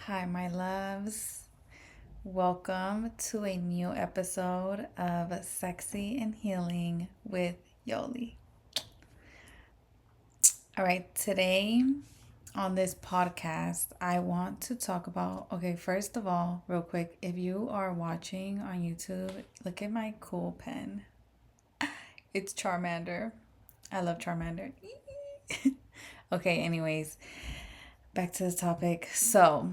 Hi, my loves. Welcome to a new episode of Sexy and Healing with Yoli. All right, today on this podcast, I want to talk about first of all, real quick, if you are watching on YouTube, look at my cool pen. It's Charmander. I love Charmander. Okay, anyways, back to the topic. So,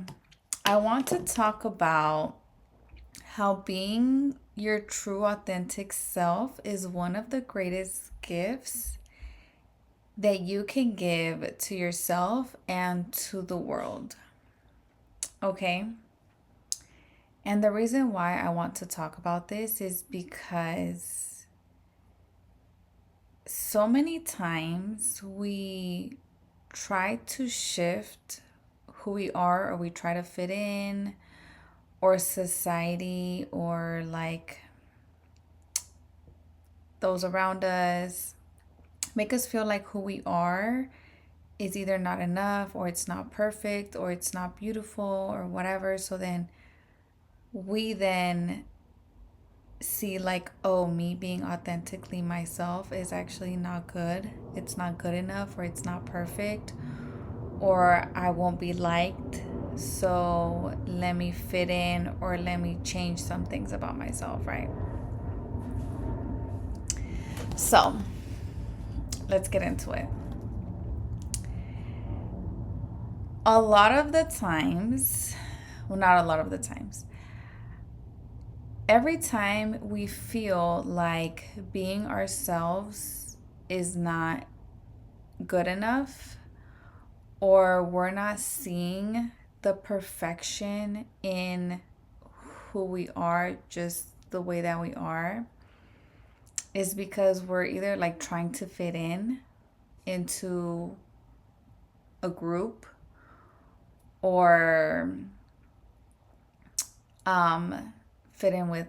I want to talk about how being your true authentic self is one of the greatest gifts that you can give to yourself and to the world. Okay? And the reason why I want to talk about this is because so many times we try to shift who we are, or we try to fit in, or society, or like those around us make us feel like who we are is either not enough, or it's not perfect, or it's not beautiful, or whatever. So then we then see like, oh, me being authentically myself is actually not good. It's not good enough, or it's not perfect, or I won't be liked. So let me fit in, or let me change some things about myself, right? So let's get into it. A lot of the times, well, not a lot of the times, every time we feel like being ourselves is not good enough, or we're not seeing the perfection in who we are, just the way that we are, is because we're either like trying to fit in into a group, or fit in with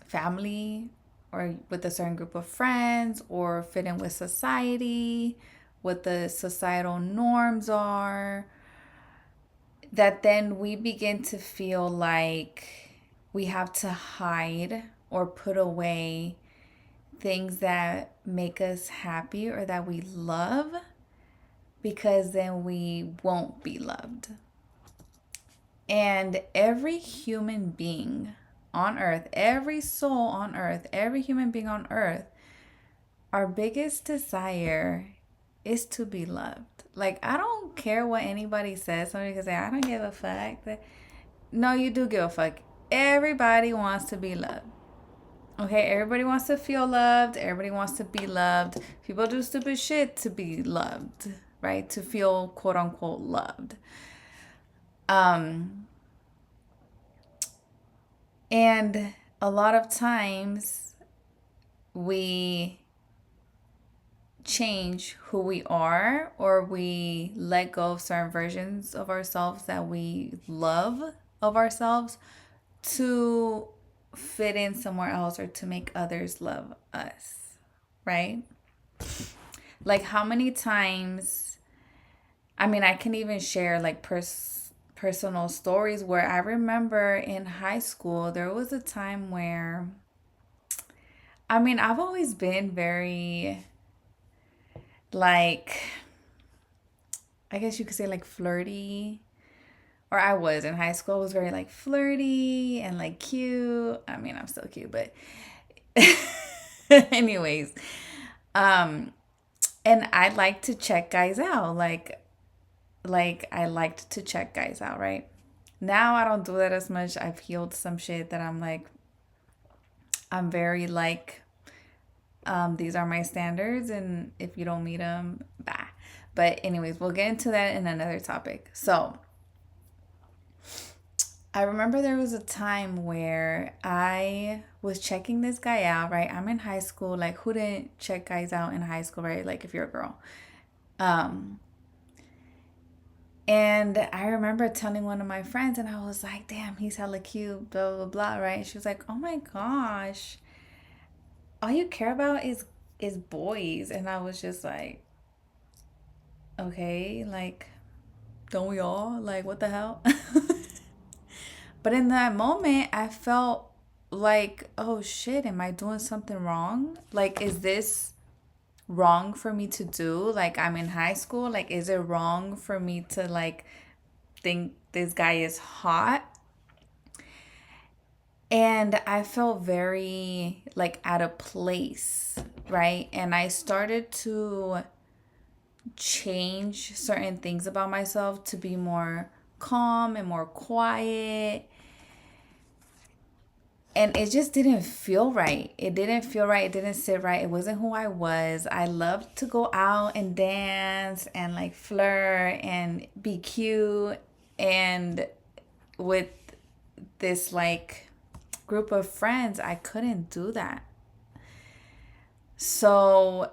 family, or with a certain group of friends, or fit in with society, what the societal norms are, that then we begin to feel like we have to hide or put away things that make us happy or that we love, because then we won't be loved. And every human being on earth, every soul on earth, every human being on earth, our biggest desire is to be loved. Like, I don't care what anybody says. Somebody can say, I don't give a fuck. No, you do give a fuck. Everybody wants to be loved. Okay, everybody wants to feel loved. Everybody wants to be loved. People do stupid shit to be loved, right? To feel quote unquote loved. Um, and a lot of times we change who we are, or we let go of certain versions of ourselves that we love of ourselves, to fit in somewhere else, or to make others love us, right? Like, how many times, I mean, I can even share like personal stories where I remember in high school there was a time where, I mean, I've always been very, like, I guess you could say like flirty, or I was in high school. I was very like flirty and like cute. I mean, I'm still cute, but anyways, um, and I like to check guys out. Like I liked to check guys out, right? Now I don't do that as much. I've healed some shit that I'm like, I'm very like, these are my standards, and if you don't meet them, bah. But anyways, we'll get into that in another topic. So I remember there was a time where I was checking this guy out, right? I'm in high school. Like, who didn't check guys out in high school, right? Like, if you're a girl. Um, and I remember telling one of my friends, and I was like, damn, he's hella cute, blah, blah, blah, right? She was like, oh my gosh, all you care about is boys. And I was just like, okay, like, don't we all? Like, what the hell? But in that moment, I felt like, oh shit, am I doing something wrong? Like, is this wrong for me to do? Like, I'm in high school. Like, is it wrong for me to, like, think this guy is hot? And I felt very, like, out of place, right? And I started to change certain things about myself to be more calm and more quiet, and it just didn't feel right. It didn't feel right. It didn't sit right. It wasn't who I was. I loved to go out and dance and like flirt and be cute. And with this like group of friends, I couldn't do that. So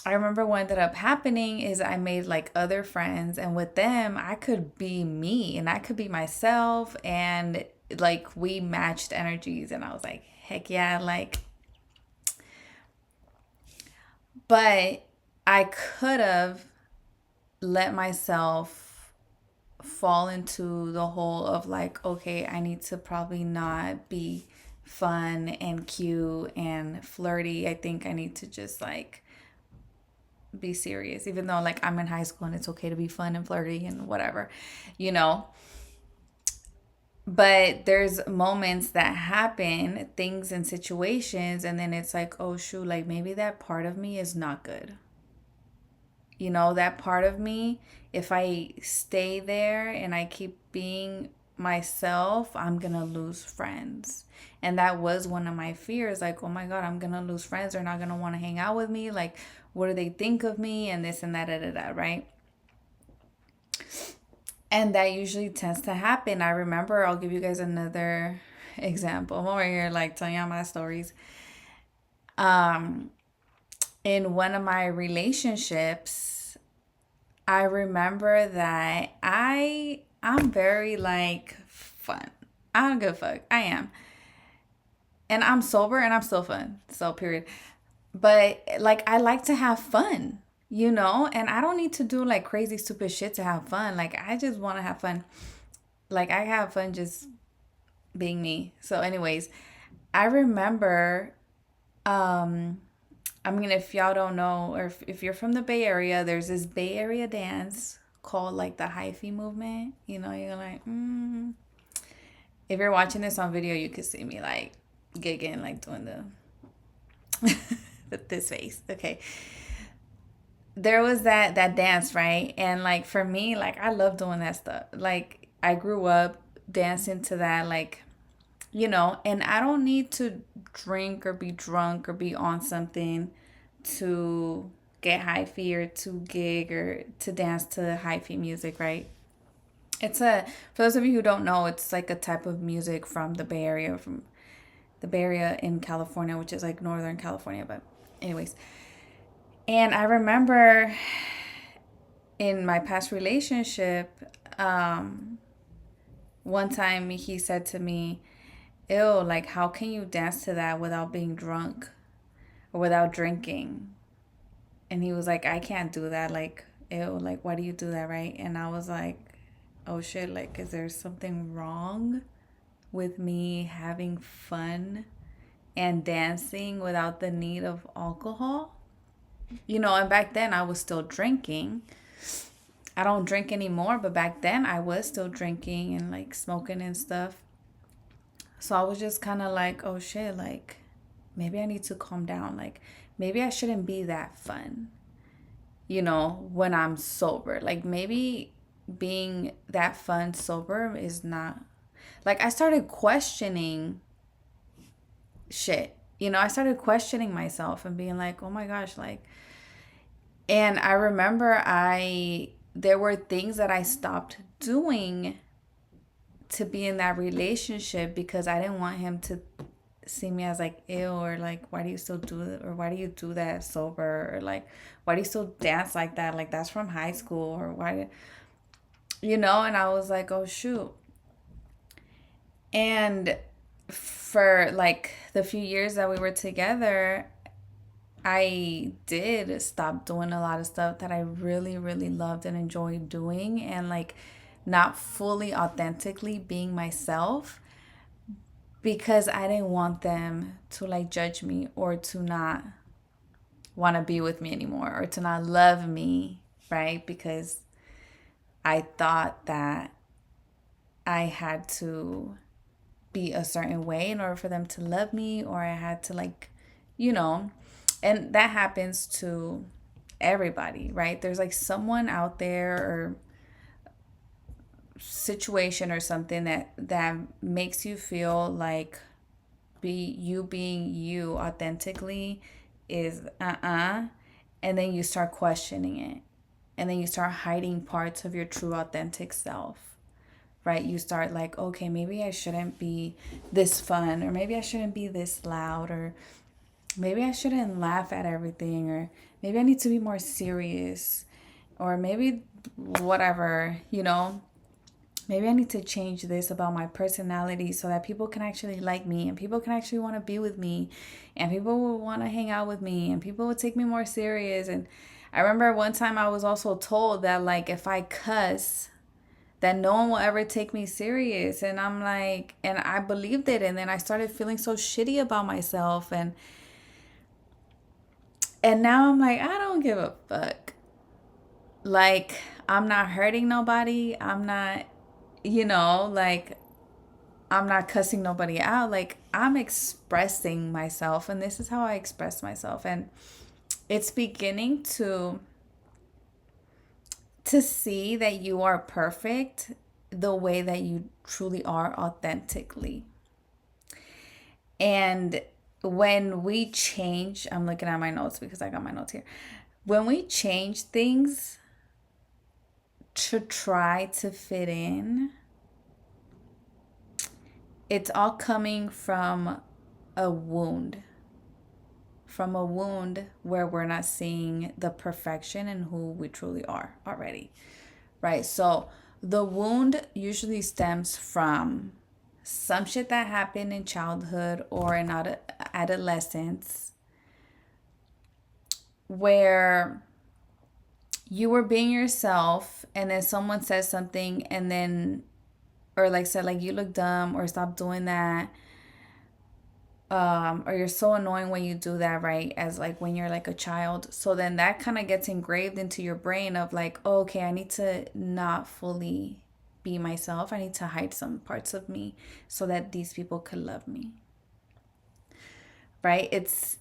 I remember what ended up happening is I made like other friends, and with them, I could be me and I could be myself. And like we matched energies, and I was like, heck yeah, like, but I could have let myself fall into the hole of like, okay, I need to probably not be fun and cute and flirty. I think I need to just like be serious, even though like I'm in high school and it's okay to be fun and flirty and whatever, you know. But there's moments that happen, things and situations, and then it's like, oh shoot, like maybe that part of me is not good. You know, that part of me, if I stay there and I keep being myself, I'm gonna lose friends. And that was one of my fears, like, oh my God, I'm gonna lose friends. They're not gonna wanna hang out with me. Like, what do they think of me? And this and that, da, da, da, right? And that usually tends to happen. I remember, I'll give you guys another example. I'm over here like telling y'all my stories. Um, in one of my relationships, I remember that I'm very like fun. I don't give a fuck. I am. And I'm sober and I'm still fun. So period. But like I like to have fun, you know? And I don't need to do like crazy stupid shit to have fun. Like I just want to have fun. Like I have fun just being me. So anyways, I remember um I mean, if y'all don't know, or if you're from the Bay Area, there's this Bay Area dance called like the hyphy movement. You know, you're like, If you're watching this on video, you could see me like gigging, like doing this face. Okay, there was that dance, right? And like for me, like I love doing that stuff. Like I grew up dancing to that, like you know, and I don't need to drink or be drunk or be on something to get hyphy or to gig or to dance to hyphy music, right? It's a, for those of you who don't know, it's like a type of music from the Bay Area, from the Bay Area in California, which is like Northern California. But, anyways, and I remember in my past relationship, one time he said to me, ew, like, how can you dance to that without being drunk or without drinking? And he was like, I can't do that. Like, ew, like, why do you do that, right? And I was like, oh shit, like, is there something wrong with me having fun and dancing without the need of alcohol? You know, and back then I was still drinking. I don't drink anymore, but back then I was still drinking and like smoking and stuff. So I was just kind of like, oh shit, like maybe I need to calm down. Like maybe I shouldn't be that fun, you know, when I'm sober. Like maybe being that fun sober is not, like I started questioning shit. You know, I started questioning myself and being like, oh my gosh, like, and I remember there were things that I stopped doing to be in that relationship because I didn't want him to see me as like ew, or like why do you still do it, or why do you do that sober, or like why do you still dance like that, like that's from high school, or why, you know. And I was like, oh shoot. And for like the few years that we were together, I did stop doing a lot of stuff that I really, really loved and enjoyed doing. And like not fully authentically being myself because I didn't want them to like judge me or to not want to be with me anymore or to not love me, right? Because I thought that I had to be a certain way in order for them to love me, or I had to like, you know, and that happens to everybody, right? There's like someone out there or situation or something that makes you feel like being you authentically is and then you start questioning it, and then you start hiding parts of your true authentic self, right? You start like, okay, maybe I shouldn't be this fun, or maybe I shouldn't be this loud, or maybe I shouldn't laugh at everything, or maybe I need to be more serious, or maybe whatever, maybe I need to change this about my personality so that people can actually like me, and people can actually want to be with me, and people will want to hang out with me, and people will take me more serious. And I remember one time I was also told that like if I cuss, that no one will ever take me serious. And I'm like, and I believed it, and then I started feeling so shitty about myself, and now I'm like, I don't give a fuck. Like, I'm not hurting nobody. I'm not, like, I'm not cussing nobody out. Like, I'm expressing myself, and this is how I express myself. And it's beginning to see that you are perfect the way that you truly are authentically. And when we change, I'm looking at my notes because I got my notes here. When we change things to try to fit in, it's all coming from a wound. From a wound where we're not seeing the perfection in who we truly are already, right? So the wound usually stems from some shit that happened in childhood or in adolescence, where you were being yourself and then someone says something, and then, or like said like you look dumb, or stop doing that, or you're so annoying when you do that, right? As like when you're like a child. So then that kind of gets engraved into your brain of like, oh, okay, I need to not fully be myself. I need to hide some parts of me so that these people could love me. Right? It's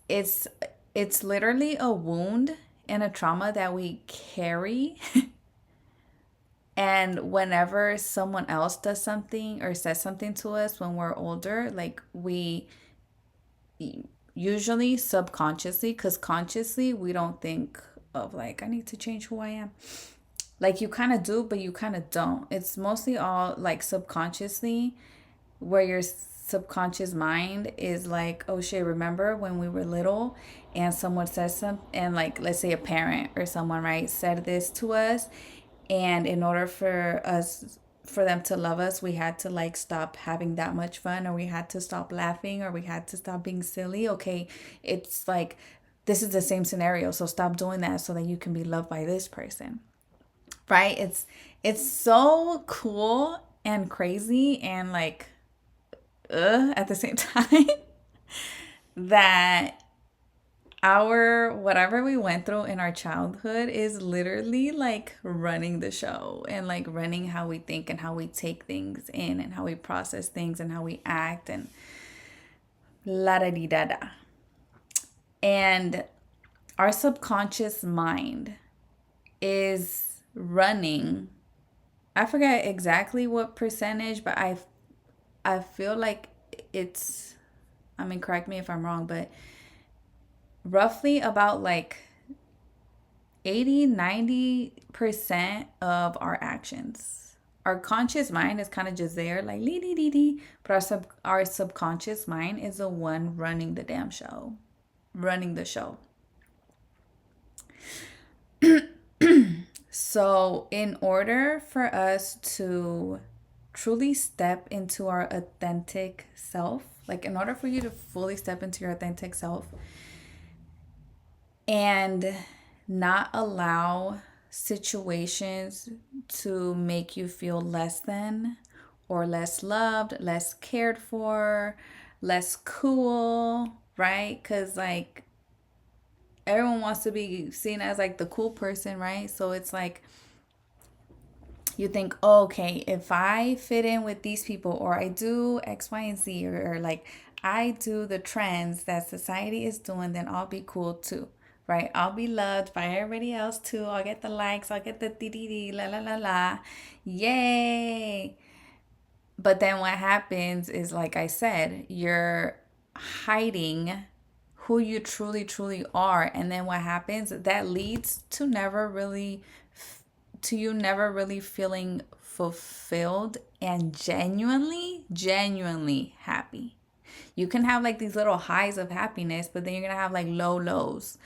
literally a wound and a trauma that we carry. And whenever someone else does something or says something to us when we're older, like we usually subconsciously, because consciously we don't think of like, I need to change who I am. Like you kind of do, but you kind of don't. It's mostly all like subconsciously, where your subconscious mind is like, oh shit, remember when we were little and someone says something, and like let's say a parent or someone, right, said this to us, and in order for them to love us, we had to like stop having that much fun, or we had to stop laughing, or we had to stop being silly. Okay, it's like this is the same scenario, so stop doing that so that you can be loved by this person, right? It's so cool and crazy and like at the same time that our whatever we went through in our childhood is literally like running the show, and like running how we think and how we take things in and how we process things and how we act, and la da di da da. And our subconscious mind is running, I forget exactly what percentage, but I feel like it's, I mean, correct me if I'm wrong, but roughly about like 80-90% of our actions. Our conscious mind is kind of just there, like lee dee dee dee, but our subconscious mind is the one running the damn show, running the show. So, in order for us to truly step into our authentic self, like in order for you to fully step into your authentic self and not allow situations to make you feel less than or less loved, less cared for, less cool, right? Because like everyone wants to be seen as like the cool person, right? So it's like you think, oh, okay, if I fit in with these people or I do X, Y, and Z, or like I do the trends that society is doing, then I'll be cool too, right? I'll be loved by everybody else too. I'll get the likes, I'll get the dee la la la la. Yay. But then what happens is, like I said, you're hiding who you truly, truly are. And then what happens? That leads to you never really feeling fulfilled and genuinely happy. You can have like these little highs of happiness, but then you're going to have like low lows.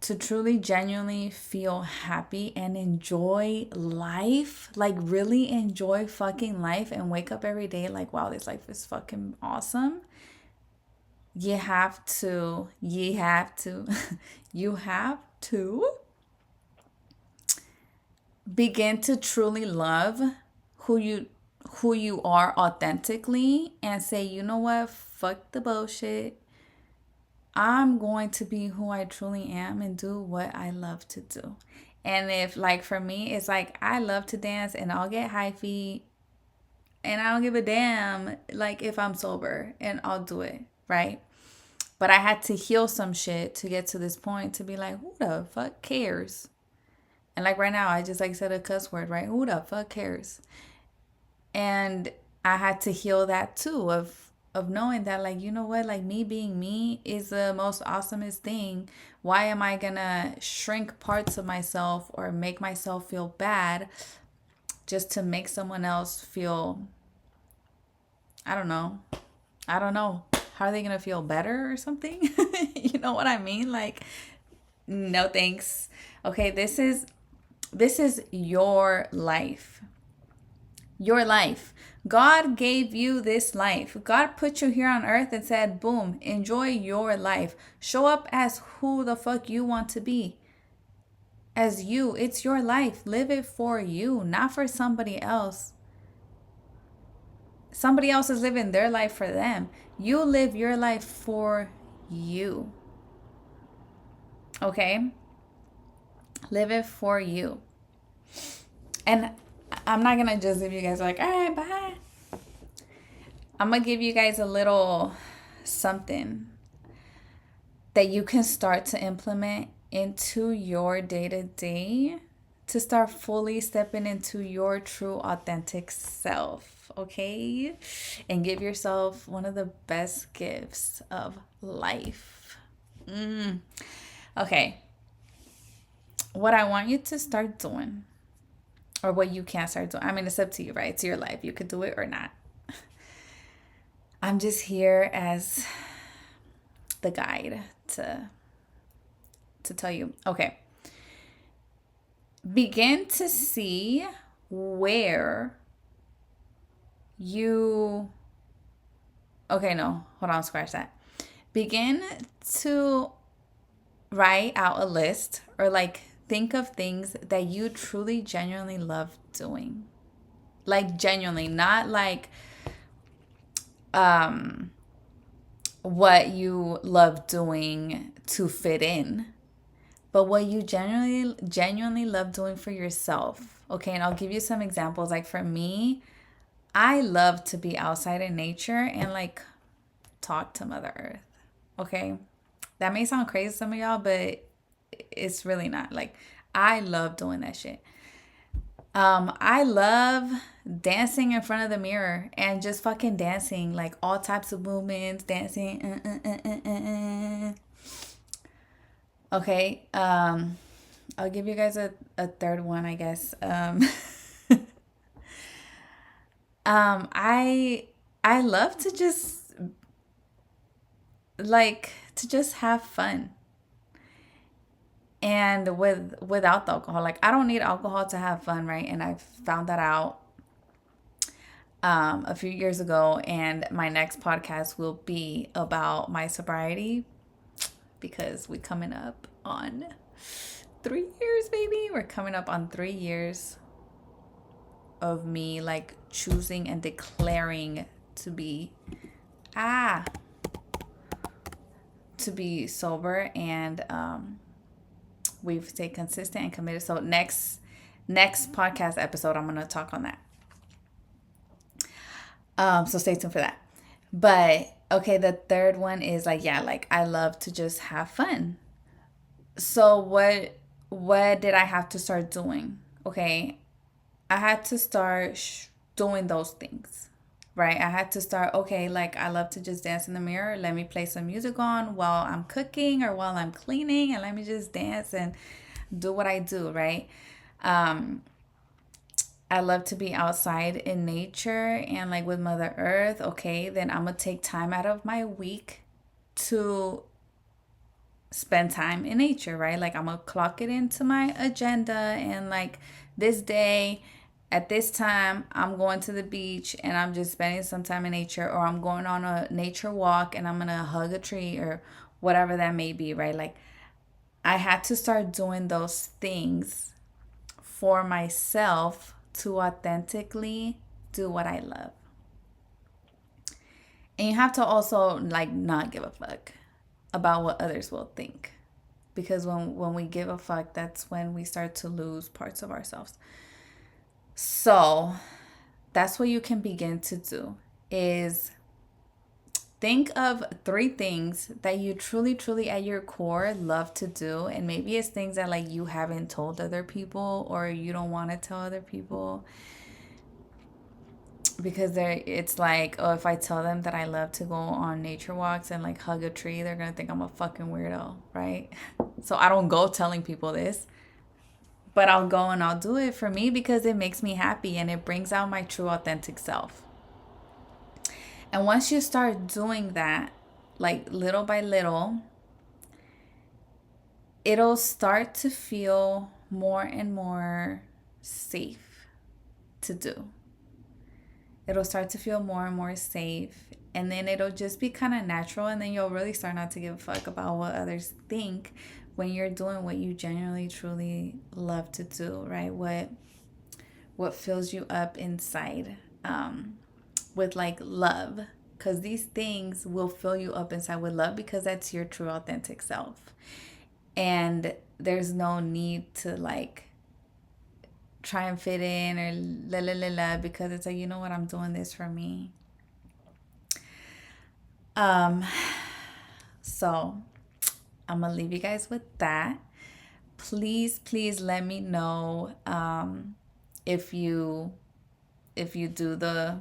To truly genuinely feel happy and enjoy life, like really enjoy fucking life and wake up every day like, wow, this life is fucking awesome. You have to you have to begin to truly love who you are authentically and say, you know what, fuck the bullshit. I'm going to be who I truly am and do what I love to do. And if, like, for me, it's like I love to dance and I'll get hyphy and I don't give a damn, like, if I'm sober, and I'll do it, right? But I had to heal some shit to get to this point to be like, who the fuck cares? And like right now, I just like said a cuss word, right? Who the fuck cares? And I had to heal that too of knowing that, like, you know what, like me being me is the most awesomest thing. Why am I gonna shrink parts of myself or make myself feel bad just to make someone else feel, I don't know. How are they gonna feel better or something? You know what I mean? Like, no thanks. Okay, this is your life. Your life. God gave you this life. God put you here on earth and said, boom, enjoy your life. Show up as who the fuck you want to be. As you. It's your life. Live it for you, not for somebody else. Somebody else is living their life for them. You live your life for you. Okay? Live it for you. And I'm not going to just leave you guys like, all right, bye. I'm going to give you guys a little something that you can start to implement into your day-to-day to start fully stepping into your true authentic self, okay? And give yourself one of the best gifts of life. Okay. What I want you to start doing, or what you can start doing, I mean, it's up to you, right? It's your life. You could do it or not. I'm just here as the guide to tell you. Okay. Begin to see where you... Okay, no. Hold on, scratch that. Begin to write out a list, or like think of things that you truly genuinely love doing. Like genuinely, not like what you love doing to fit in, but what you genuinely love doing for yourself. Okay, and I'll give you some examples. Like for me, I love to be outside in nature and like talk to Mother Earth. Okay, that may sound crazy to some of y'all, but it's really not. Like, I love doing that shit. I love dancing in front of the mirror and just fucking dancing, like all types of movements, dancing. Okay. I'll give you guys a third one, I guess. I love to just have fun. And without the alcohol, like I don't need alcohol to have fun, right? And I found that out a few years ago, and my next podcast will be about my sobriety, because we're coming up on 3 years, baby. We're coming up on 3 years of me like choosing and declaring to be ah to be sober, and we've stayed consistent and committed. So next podcast episode, I'm gonna talk on that. So stay tuned for that. But okay, the third one is like, yeah, like I love to just have fun. So what did I have to start doing? Okay, I had to start doing those things, right? I had to start, okay, like I love to just dance in the mirror. Let me play some music on while I'm cooking or while I'm cleaning, and let me just dance and do what I do, right? Um, I love to be outside in nature and like with Mother Earth. Okay, then I'm gonna take time out of my week to spend time in nature, right? Like I'm gonna clock it into my agenda, and like this day at this time I'm going to the beach and I'm just spending some time in nature, or I'm going on a nature walk and I'm gonna hug a tree or whatever that may be, right? Like I had to start doing those things for myself to authentically do what I love. And you have to also like not give a fuck about what others will think. Because when we give a fuck, that's when we start to lose parts of ourselves. So that's what you can begin to do is think of 3 things that you truly, truly at your core love to do. And maybe it's things that like you haven't told other people or you don't want to tell other people. Because it's like, oh, if I tell them that I love to go on nature walks and like hug a tree, they're gonna think I'm a fucking weirdo, right? So I don't go telling people this, but I'll go and I'll do it for me because it makes me happy and it brings out my true authentic self. And once you start doing that, like little by little, it'll start to feel more and more safe to do. It'll start to feel more and more safe. And then it'll just be kind of natural. And then you'll really start not to give a fuck about what others think when you're doing what you genuinely, truly love to do, right? What fills you up inside with like love. Because these things will fill you up inside with love because that's your true authentic self. And there's no need to like try and fit in or la la la la, because it's like, you know what, I'm doing this for me. So I'm gonna leave you guys with that. Please let me know if you do the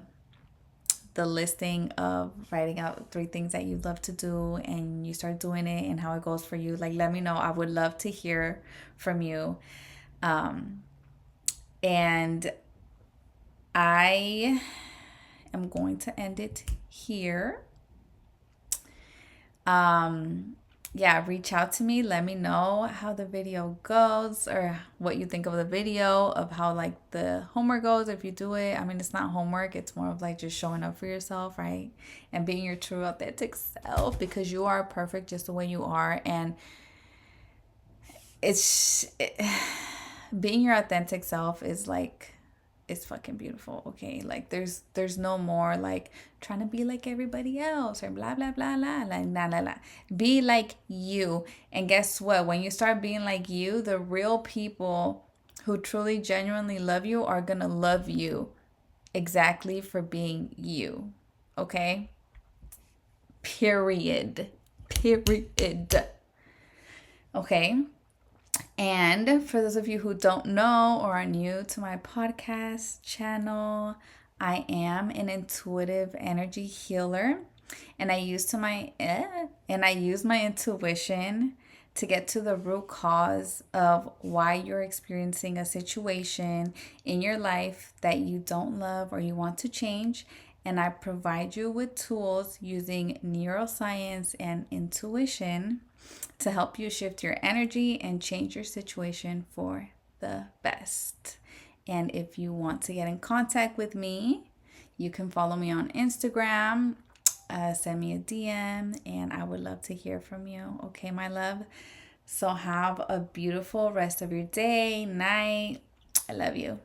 listing of writing out 3 things that you love to do and you start doing it and how it goes for you. Like let me know. I would love to hear from you. And I am going to end it here. Yeah, reach out to me. Let me know how the video goes or what you think of the video, of how like the homework goes if you do it. I mean, it's not homework. It's more of like just showing up for yourself, right? And being your true authentic self, because you are perfect just the way you are. And being your authentic self is like, it's fucking beautiful. Okay, like there's no more like trying to be like everybody else or blah blah blah blah, like nah nah nah. Be like you. And guess what, when you start being like you, the real people who truly genuinely love you are gonna love you exactly for being you. Okay, period. Okay. And for those of you who don't know or are new to my podcast channel, I am an intuitive energy healer, and I use my intuition to get to the root cause of why you're experiencing a situation in your life that you don't love or you want to change. And I provide you with tools using neuroscience and intuition to help you shift your energy and change your situation for the best. And if you want to get in contact with me, you can follow me on Instagram, send me a DM, and I would love to hear from you. Okay, my love. So have a beautiful rest of your day, night. I love you.